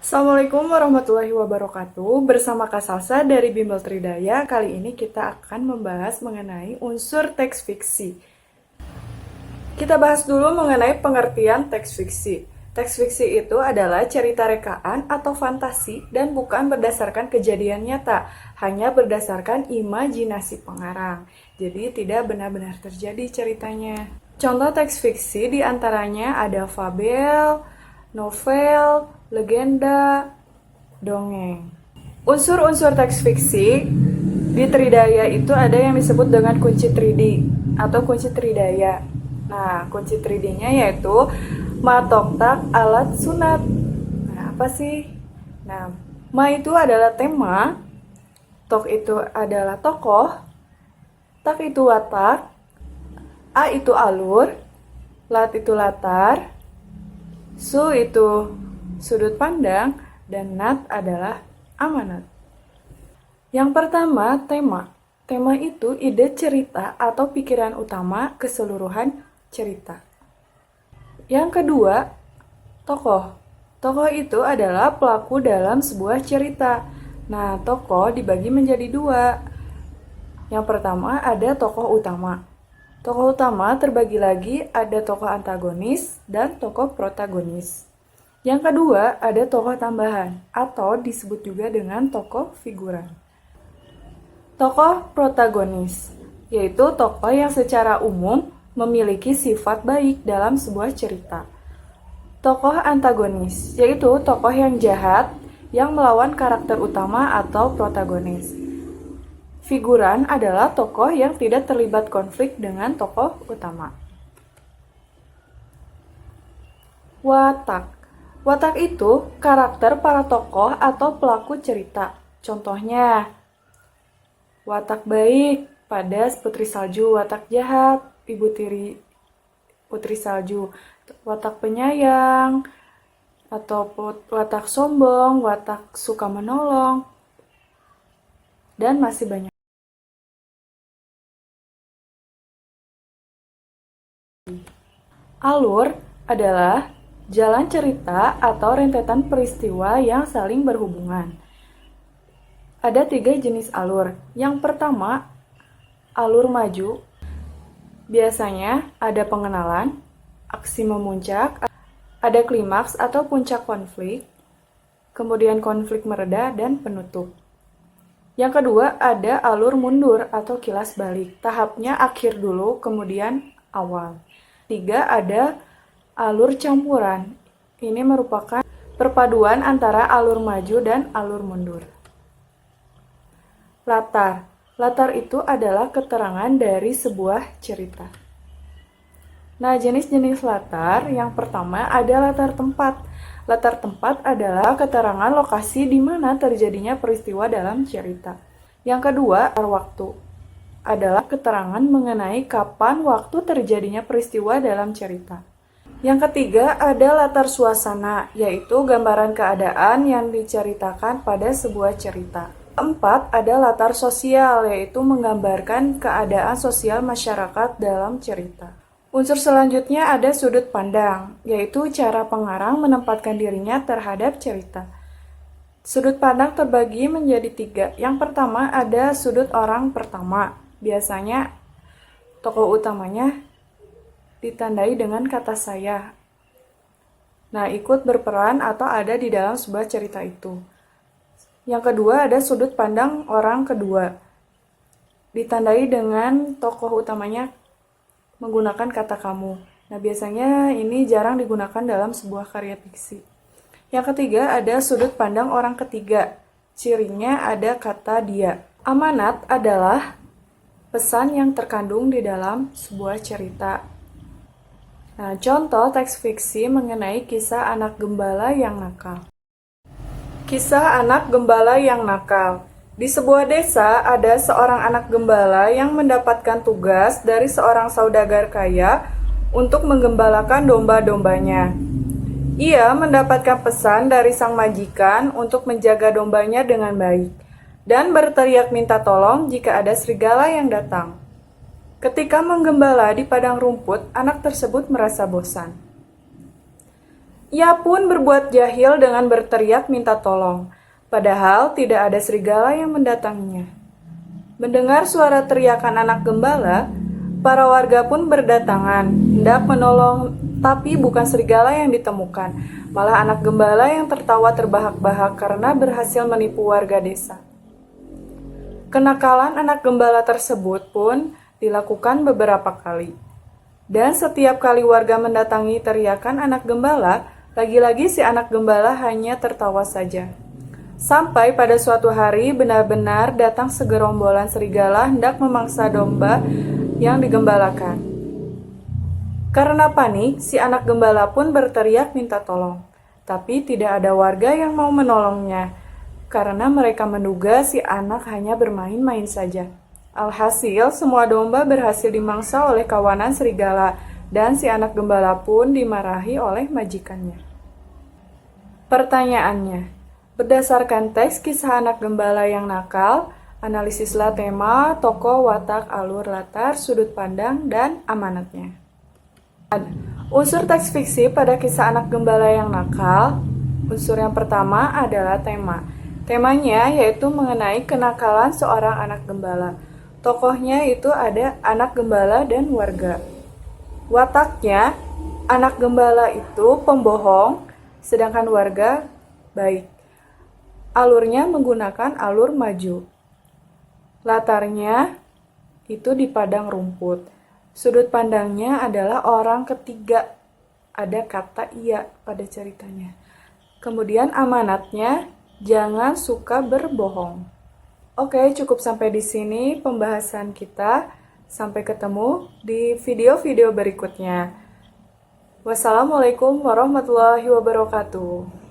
Assalamualaikum warahmatullahi wabarakatuh. Bersama Kak Salsa dari Bimbel Tridaya, kali ini kita akan membahas mengenai unsur teks fiksi. Kita bahas dulu mengenai pengertian teks fiksi. Teks fiksi itu adalah cerita rekaan atau fantasi dan bukan berdasarkan kejadian nyata, hanya berdasarkan imajinasi pengarang. Jadi tidak benar-benar terjadi ceritanya. Contoh teks fiksi diantaranya ada fabel, novel, legenda, dongeng. Unsur-unsur teks fiksi di Tridaya itu ada yang disebut dengan kunci 3D atau kunci Tridaya. Nah, kunci 3D-nya yaitu matoktak alat sunat. Nah, apa sih? Nah, ma itu adalah tema, tok itu adalah tokoh, tak itu watak, a itu alur, lat itu latar, su itu sudut pandang, dan nat adalah amanat. Yang pertama, tema. Tema itu ide cerita atau pikiran utama keseluruhan cerita. Yang kedua, tokoh. Tokoh itu adalah pelaku dalam sebuah cerita. Nah, tokoh dibagi menjadi dua. Yang pertama ada tokoh utama. Tokoh utama terbagi lagi ada tokoh antagonis dan tokoh protagonis. Yang kedua ada tokoh tambahan atau disebut juga dengan tokoh figuran. Tokoh protagonis yaitu tokoh yang secara umum memiliki sifat baik dalam sebuah cerita. Tokoh antagonis yaitu tokoh yang jahat yang melawan karakter utama atau protagonis. Figuran adalah tokoh yang tidak terlibat konflik dengan tokoh utama. Watak. Watak itu karakter para tokoh atau pelaku cerita. Contohnya, watak baik pada Putri Salju, watak jahat Ibu Tiri Putri Salju, watak penyayang atau watak sombong, watak suka menolong, dan masih banyak. Alur adalah jalan cerita atau rentetan peristiwa yang saling berhubungan. Ada 3 jenis alur. Yang pertama, alur maju. Biasanya ada pengenalan, aksi memuncak, ada klimaks atau puncak konflik, kemudian konflik mereda, dan penutup. Yang kedua ada alur mundur atau kilas balik. Tahapnya akhir dulu, kemudian awal. 3 ada alur campuran. Ini merupakan perpaduan antara alur maju dan alur mundur. Latar. Latar itu adalah keterangan dari sebuah cerita. Nah, jenis-jenis latar yang pertama ada latar tempat. Latar tempat adalah keterangan lokasi di mana terjadinya peristiwa dalam cerita. Yang kedua, latar waktu adalah keterangan mengenai kapan waktu terjadinya peristiwa dalam cerita. Yang ketiga ada latar suasana, yaitu gambaran keadaan yang diceritakan pada sebuah cerita. Keempat ada latar sosial, yaitu menggambarkan keadaan sosial masyarakat dalam cerita. Unsur selanjutnya ada sudut pandang, yaitu cara pengarang menempatkan dirinya terhadap cerita. Sudut pandang terbagi menjadi 3. Yang pertama ada sudut orang pertama. Biasanya tokoh utamanya ditandai dengan kata saya. Nah, ikut berperan atau ada di dalam sebuah cerita itu. Yang kedua ada sudut pandang orang kedua. Ditandai dengan tokoh utamanya menggunakan kata kamu. Nah, biasanya ini jarang digunakan dalam sebuah karya fiksi. Yang ketiga ada sudut pandang orang ketiga. Cirinya ada kata dia. Amanat adalah pesan yang terkandung di dalam sebuah cerita. Nah, contoh teks fiksi mengenai kisah anak gembala yang nakal. Kisah anak gembala yang nakal. Di sebuah desa ada seorang anak gembala yang mendapatkan tugas dari seorang saudagar kaya untuk menggembalakan domba-dombanya. Ia mendapatkan pesan dari sang majikan untuk menjaga dombanya dengan baik dan berteriak minta tolong jika ada serigala yang datang. Ketika menggembala di padang rumput, anak tersebut merasa bosan. Ia pun berbuat jahil dengan berteriak minta tolong, padahal tidak ada serigala yang mendatanginya. Mendengar suara teriakan anak gembala, para warga pun berdatangan, hendak menolong, tapi bukan serigala yang ditemukan, malah anak gembala yang tertawa terbahak-bahak karena berhasil menipu warga desa. Kenakalan anak gembala tersebut pun dilakukan beberapa kali. Dan setiap kali warga mendatangi teriakan anak gembala, lagi-lagi si anak gembala hanya tertawa saja. Sampai pada suatu hari benar-benar datang segerombolan serigala hendak memangsa domba yang digembalakan. Karena panik, si anak gembala pun berteriak minta tolong. Tapi tidak ada warga yang mau menolongnya, karena mereka menduga si anak hanya bermain-main saja. Alhasil, semua domba berhasil dimangsa oleh kawanan serigala, dan si anak gembala pun dimarahi oleh majikannya. Pertanyaannya, berdasarkan teks kisah anak gembala yang nakal, analisislah tema, tokoh, watak, alur, latar, sudut pandang, dan amanatnya. Unsur teks fiksi pada kisah anak gembala yang nakal, unsur yang pertama adalah tema. Temanya yaitu mengenai kenakalan seorang anak gembala. Tokohnya itu ada anak gembala dan warga. Wataknya, anak gembala itu pembohong, sedangkan warga baik. Alurnya menggunakan alur maju. Latarnya itu di padang rumput. Sudut pandangnya adalah orang ketiga. Ada kata ia pada ceritanya. Kemudian amanatnya, jangan suka berbohong. Oke, cukup sampai di sini pembahasan kita. Sampai ketemu di video-video berikutnya. Wassalamualaikum warahmatullahi wabarakatuh.